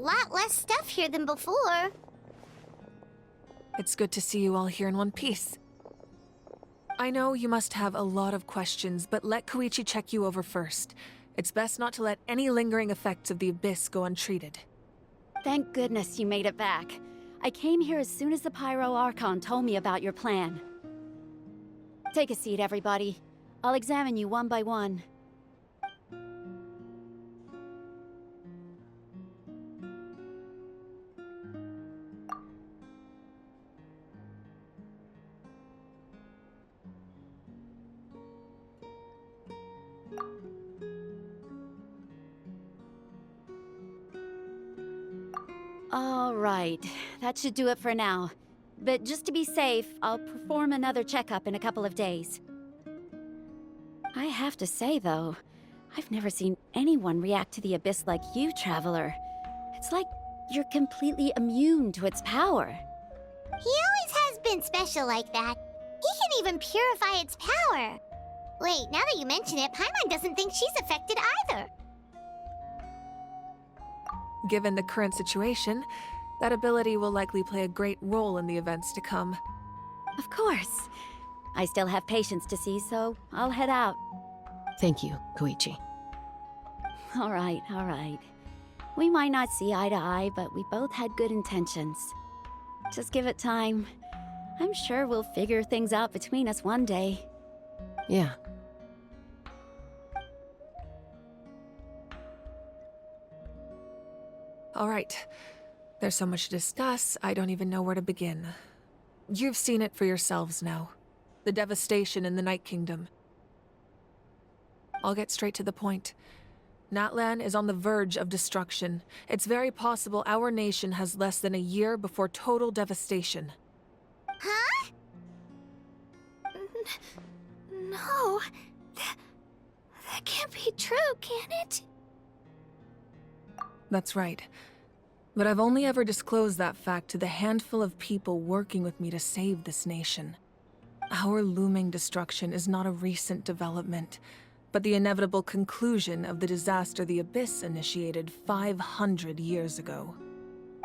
lot less stuff here than before. It's good to see you all here in one piece. I know you must have a lot of questions, but let Koichi check you over first. It's best not to let any lingering effects of the Abyss go untreated. Thank goodness you made it back. I came here as soon as the Pyro Archon told me about your plan. Take a seat, everybody. I'll examine you one by one. All right, that should do it for now. But just to be safe, I'll perform another checkup in a couple of days. I have to say, though, I've never seen anyone react to the Abyss like you, Traveler. It's like you're completely immune to its power. He always has been special like that. He can even purify its power. Wait, now that you mention it, Paimon doesn't think she's affected either. Given the current situation, that ability will likely play a great role in the events to come. Of course. I still have patients to see, so I'll head out. Thank you, Koichi. All right. We might not see eye to eye, but we both had good intentions. Just give it time. I'm sure we'll figure things out between us one day. Yeah. All right. There's so much to discuss, I don't even know where to begin. You've seen it for yourselves now. The devastation in the Night Kingdom. I'll get straight to the point. Natlan is on the verge of destruction. It's very possible our nation has less than a year before total devastation. Huh? No. That can't be true, can it? That's right. But I've only ever disclosed that fact to the handful of people working with me to save this nation. Our looming destruction is not a recent development, but the inevitable conclusion of the disaster the Abyss initiated 500 years ago.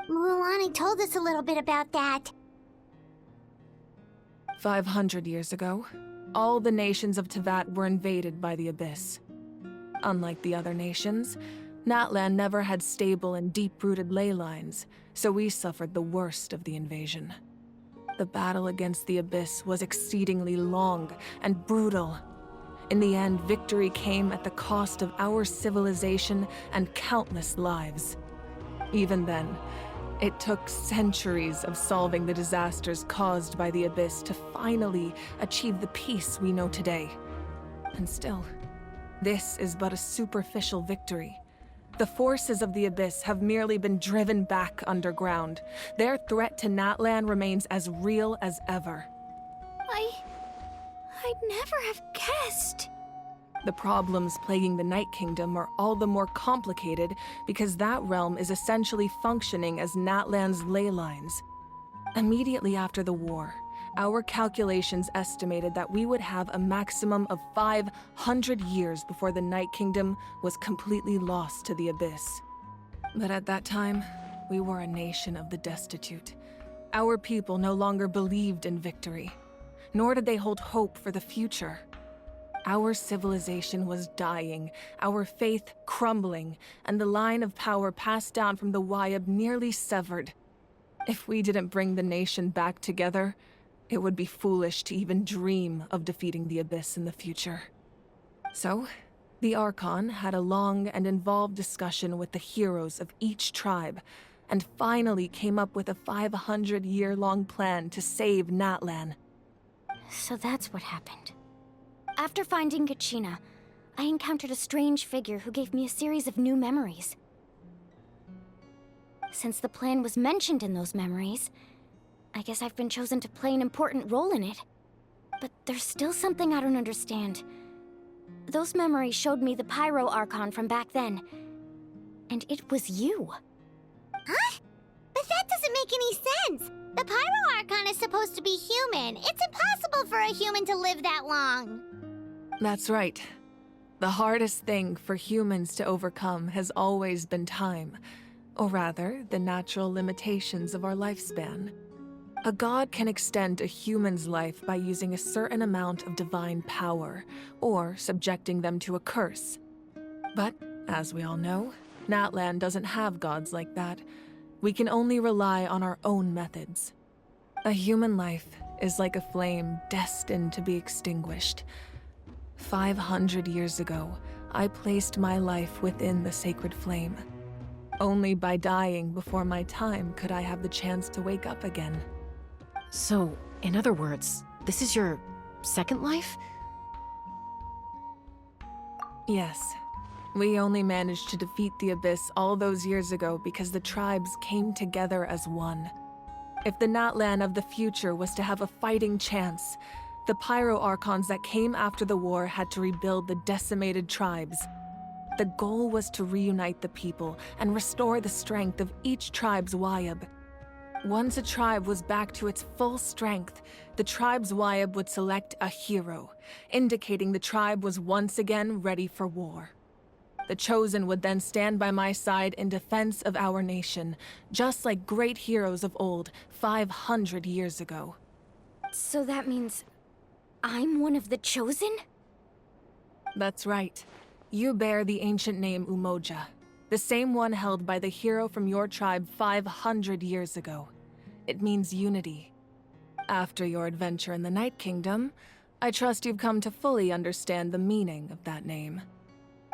Mualani told us a little bit about that. 500 years ago, all the nations of Teyvat were invaded by the Abyss. Unlike the other nations, Natlan never had stable and deep-rooted ley lines, so we suffered the worst of the invasion. The battle against the Abyss was exceedingly long and brutal. In the end, victory came at the cost of our civilization and countless lives. Even then, it took centuries of solving the disasters caused by the Abyss to finally achieve the peace we know today. And still, this is but a superficial victory. The forces of the Abyss have merely been driven back underground. Their threat to Natlan remains as real as ever. I'd never have guessed. The problems plaguing the Night Kingdom are all the more complicated because that realm is essentially functioning as Natlan's ley lines. Immediately after the war, our calculations estimated that we would have a maximum of 500 years before the Night Kingdom was completely lost to the Abyss. But at that time, we were a nation of the destitute. Our people no longer believed in victory, nor did they hold hope for the future. Our civilization was dying, our faith crumbling, and the line of power passed down from the Wayab nearly severed. If we didn't bring the nation back together, it would be foolish to even dream of defeating the Abyss in the future. So, the Archon had a long and involved discussion with the heroes of each tribe, and finally came up with a 500-year-long plan to save Natlan. So that's what happened. After finding Kachina, I encountered a strange figure who gave me a series of new memories. Since the plan was mentioned in those memories, I guess I've been chosen to play an important role in it. But there's still something I don't understand. Those memories showed me the Pyro Archon from back then. And it was you. Huh? But that doesn't make any sense! The Pyro Archon is supposed to be human. It's impossible for a human to live that long. That's right. The hardest thing for humans to overcome has always been time. or rather, the natural limitations of our lifespan. A god can extend a human's life by using a certain amount of divine power, or subjecting them to a curse. But, as we all know, Natlan doesn't have gods like that. We can only rely on our own methods. A human life is like a flame destined to be extinguished. 500 years ago, I placed my life within the sacred flame. Only by dying before my time could I have the chance to wake up again. So, in other words, this is your second life? Yes. We only managed to defeat the Abyss all those years ago because the tribes came together as one. If the Natlan of the future was to have a fighting chance, the Pyro Archons that came after the war had to rebuild the decimated tribes. The goal was to reunite the people and restore the strength of each tribe's Wayab. Once a tribe was back to its full strength, the tribe's Wayab would select a hero, indicating the tribe was once again ready for war. The Chosen would then stand by my side in defense of our nation, just like great heroes of old, 500 years ago. So that means I'm one of the Chosen? That's right. You bear the ancient name Umoja, the same one held by the hero from your tribe 500 years ago. It means unity. After your adventure in the Night Kingdom, I trust you've come to fully understand the meaning of that name.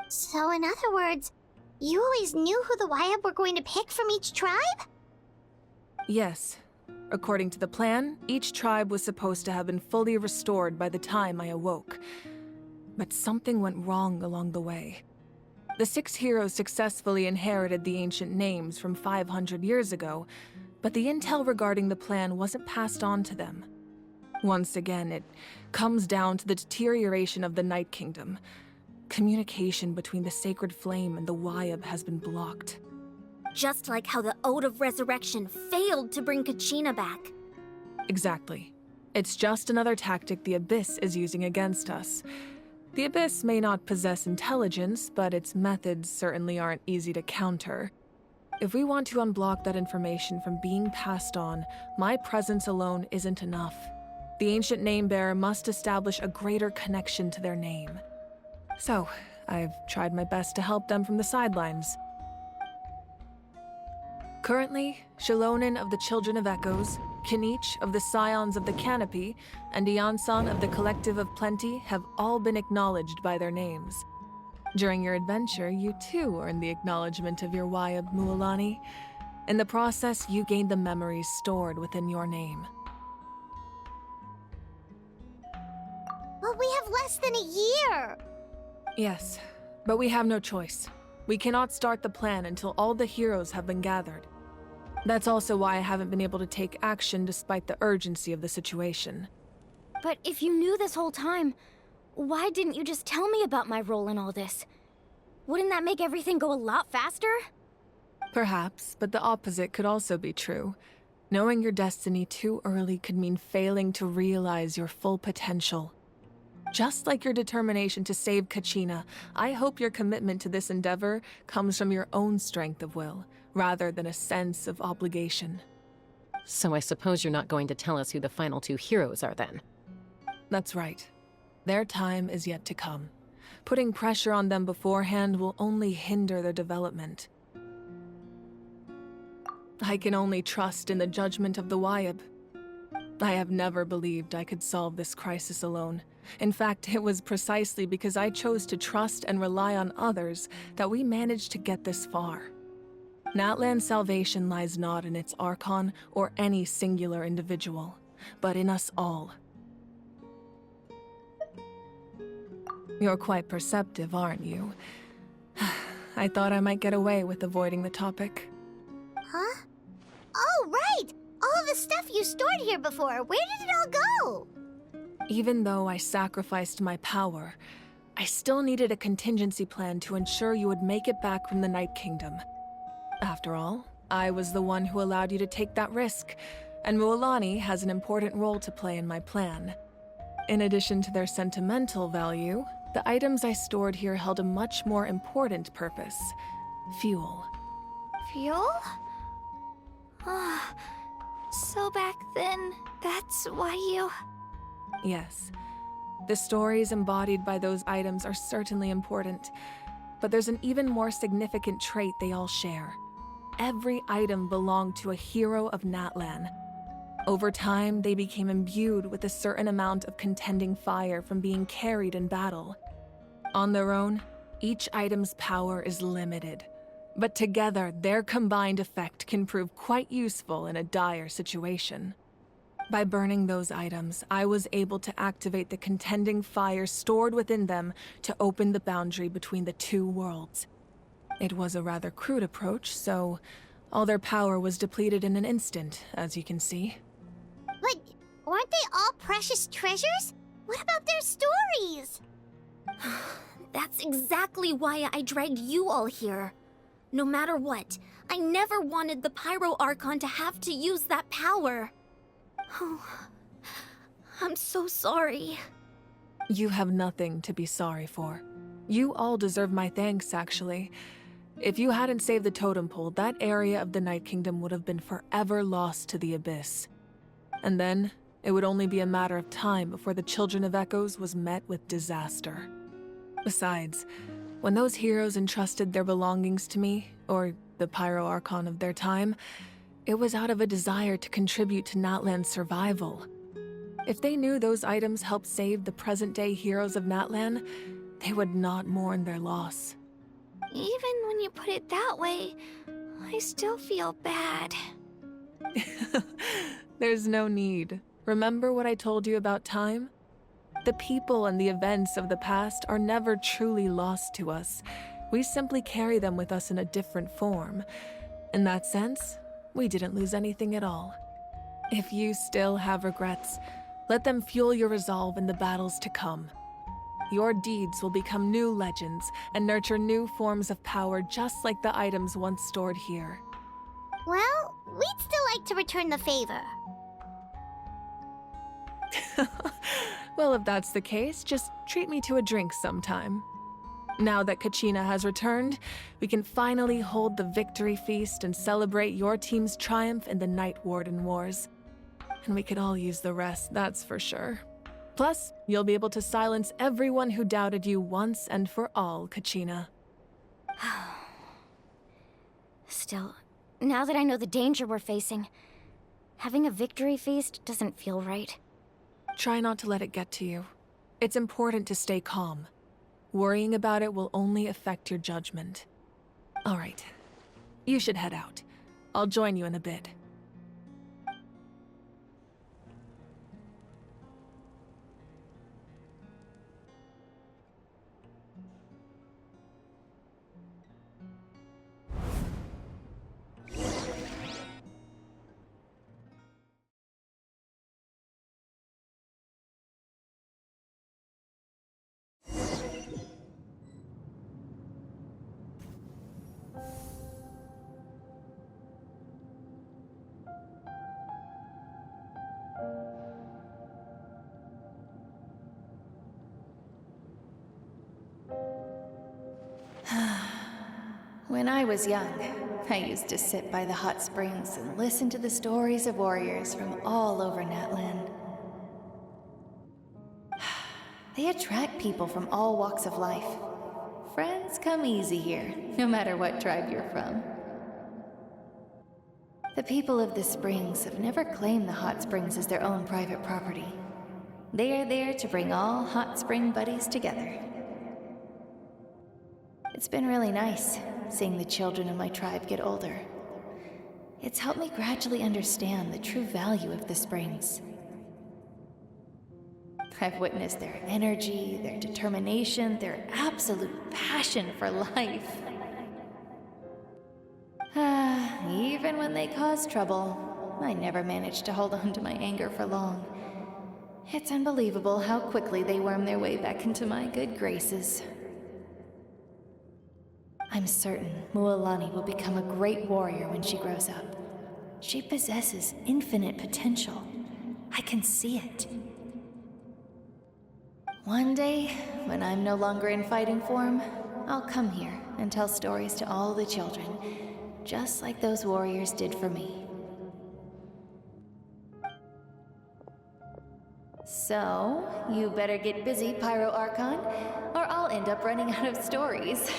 So in other words, you always knew who the Wayab were going to pick from each tribe? Yes. According to the plan, each tribe was supposed to have been fully restored by the time I awoke. But something went wrong along the way. The 6 heroes successfully inherited the ancient names from 500 years ago, but the intel regarding the plan wasn't passed on to them. Once again, it comes down to the deterioration of the Night Kingdom. Communication between the Sacred Flame and the Wayab has been blocked. Just like how the Ode of Resurrection failed to bring Kachina back. Exactly. It's just another tactic the Abyss is using against us. The Abyss may not possess intelligence, but its methods certainly aren't easy to counter. If we want to unblock that information from being passed on, my presence alone isn't enough. The ancient name-bearer must establish a greater connection to their name. So, I've tried my best to help them from the sidelines. Currently, Shilonen of the Children of Echoes, Kinich of the Scions of the Canopy, and Iansan of the Collective of Plenty have all been acknowledged by their names. During your adventure, you too earned the acknowledgement of your Wayab, Mualani. In the process, you gained the memories stored within your name. But we have less than a year! Yes, but we have no choice. We cannot start the plan until all the heroes have been gathered. That's also why I haven't been able to take action despite the urgency of the situation. But if you knew this whole time, why didn't you just tell me about my role in all this? Wouldn't that make everything go a lot faster? Perhaps, but the opposite could also be true. Knowing your destiny too early could mean failing to realize your full potential. Just like your determination to save Kachina, I hope your commitment to this endeavor comes from your own strength of will, rather than a sense of obligation. So I suppose you're not going to tell us who the final 2 heroes are then? That's right. Their time is yet to come. Putting pressure on them beforehand will only hinder their development. I can only trust in the judgment of the Wayab. I have never believed I could solve this crisis alone. In fact, it was precisely because I chose to trust and rely on others that we managed to get this far. Natlan's salvation lies not in its Archon or any singular individual, but in us all. You're quite perceptive, aren't you? I thought I might get away with avoiding the topic. Huh? Oh, right! All the stuff you stored here before, where did it all go? Even though I sacrificed my power, I still needed a contingency plan to ensure you would make it back from the Night Kingdom. After all, I was the one who allowed you to take that risk, and Mualani has an important role to play in my plan. In addition to their sentimental value, the items I stored here held a much more important purpose: fuel. Fuel? So back then, that's why you... Yes. The stories embodied by those items are certainly important, but there's an even more significant trait they all share. Every item belonged to a hero of Natlan. Over time, they became imbued with a certain amount of contending fire from being carried in battle. On their own, each item's power is limited, but together, their combined effect can prove quite useful in a dire situation. By burning those items, I was able to activate the contending fire stored within them to open the boundary between the two worlds. It was a rather crude approach, so all their power was depleted in an instant, as you can see. But weren't they all precious treasures? What about their stories? That's exactly why I dragged you all here. No matter what, I never wanted the Pyro Archon to have to use that power. Oh, I'm so sorry. You have nothing to be sorry for. You all deserve my thanks, actually. If you hadn't saved the totem pole, that area of the Night Kingdom would have been forever lost to the abyss. And then, it would only be a matter of time before the Children of Echoes was met with disaster. Besides, when those heroes entrusted their belongings to me, or the Pyro Archon of their time, it was out of a desire to contribute to Natlan's survival. If they knew those items helped save the present-day heroes of Natlan, they would not mourn their loss. Even when you put it that way, I still feel bad. There's no need. Remember what I told you about time? The people and the events of the past are never truly lost to us. We simply carry them with us in a different form. In that sense, we didn't lose anything at all. If you still have regrets, let them fuel your resolve in the battles to come. Your deeds will become new legends and nurture new forms of power just like the items once stored here. Well, we'd still like to return the favor. Well, if that's the case, just treat me to a drink sometime. Now that Kachina has returned, we can finally hold the victory feast and celebrate your team's triumph in the Night Warden Wars. And we could all use the rest, that's for sure. Plus, you'll be able to silence everyone who doubted you once and for all, Kachina. Still, now that I know the danger we're facing, having a victory feast doesn't feel right. Try not to let it get to you. It's important to stay calm. Worrying about it will only affect your judgment. All right. You should head out. I'll join you in a bit. When I was young, I used to sit by the hot springs and listen to the stories of warriors from all over Natlan. They attract people from all walks of life. Friends come easy here, no matter what tribe you're from. The people of the springs have never claimed the hot springs as their own private property. They are there to bring all hot spring buddies together. It's been really nice, seeing the children of my tribe get older. It's helped me gradually understand the true value of the springs. I've witnessed their energy, their determination, their absolute passion for life. Even when they cause trouble, I never managed to hold on to my anger for long. It's unbelievable how quickly they worm their way back into my good graces. I'm certain Mualani will become a great warrior when she grows up. She possesses infinite potential. I can see it. One day, when I'm no longer in fighting form, I'll come here and tell stories to all the children. just like those warriors did for me. So, you better get busy, Pyro Archon, or I'll end up running out of stories.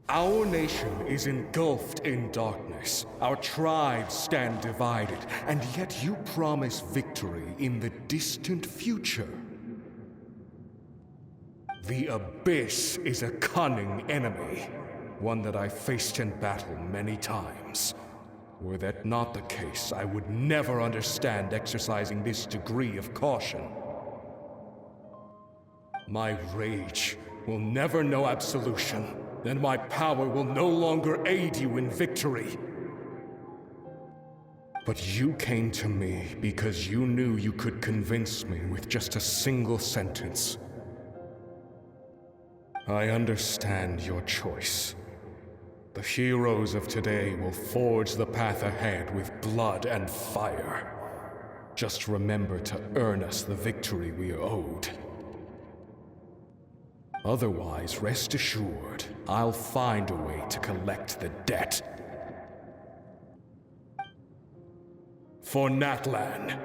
Our nation is engulfed in darkness. Our tribes stand divided, and yet you promise victory in the distant future. The Abyss is a cunning enemy, one that I faced in battle many times. Were that not the case, I would never understand exercising this degree of caution. My rage will never know absolution. Then my power will no longer aid you in victory. But you came to me because you knew you could convince me with just a single sentence. I understand your choice. The heroes of today will forge the path ahead with blood and fire. Just remember to earn us the victory we are owed. Otherwise, rest assured, I'll find a way to collect the debt. For Natlan.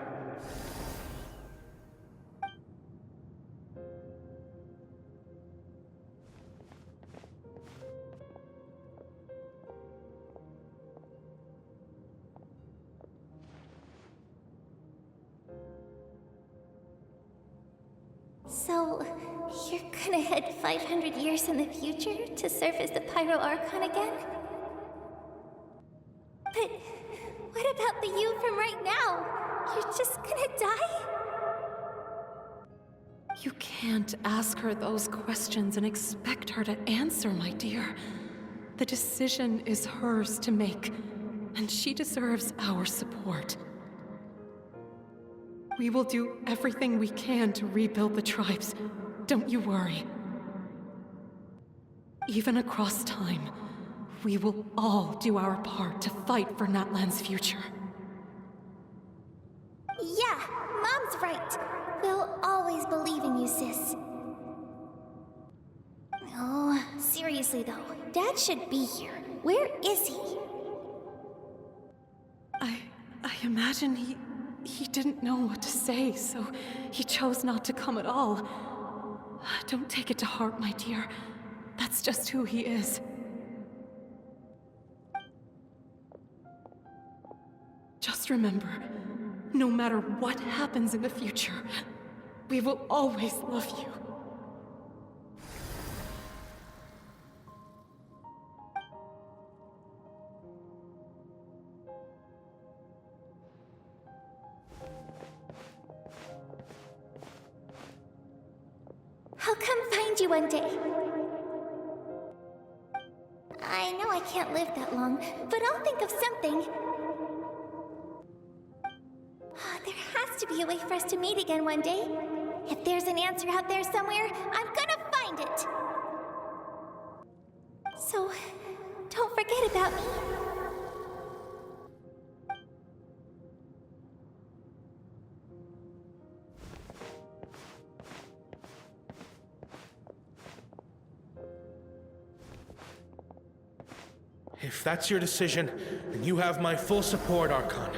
So, you're gonna head 500 years in the future to serve as the Pyro Archon again? But what about the you from right now? You're just gonna die? You can't ask her those questions and expect her to answer, my dear. The decision is hers to make, and she deserves our support. We will do everything we can to rebuild the tribes. Don't you worry. Even across time, we will all do our part to fight for Natlan's future. Yeah, Mom's right. We'll always believe in you, sis. Oh, seriously though, Dad should be here. Where is he? I imagine he didn't know what to say, so he chose not to come at all. Don't take it to heart, my dear. That's just who he is. Just remember, no matter what happens in the future, we will always love you. I'll come find you one day. I know I can't live that long, but I'll think of something. There has to be a way for us to meet again one day. If there's an answer out there somewhere, I'm gonna find it. So, don't forget about me. If that's your decision, then you have my full support, Archon.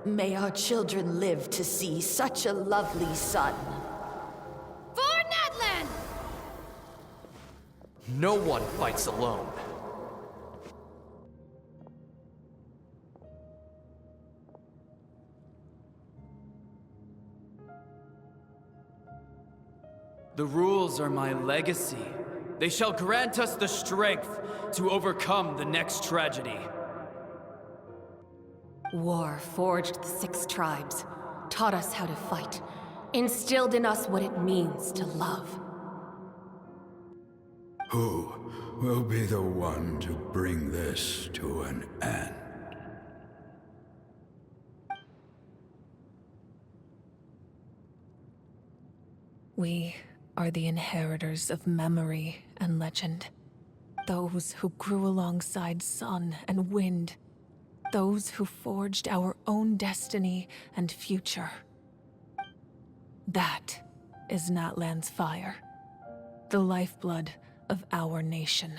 May our children live to see such a lovely son. For Natlan! No one fights alone. The rules are my legacy. They shall grant us the strength to overcome the next tragedy. War forged the 6 tribes, taught us how to fight, instilled in us what it means to love. Who will be the one to bring this to an end? We are the inheritors of memory and legend. Those who grew alongside sun and wind. Those who forged our own destiny and future. That is Natlan's fire. The lifeblood of our nation.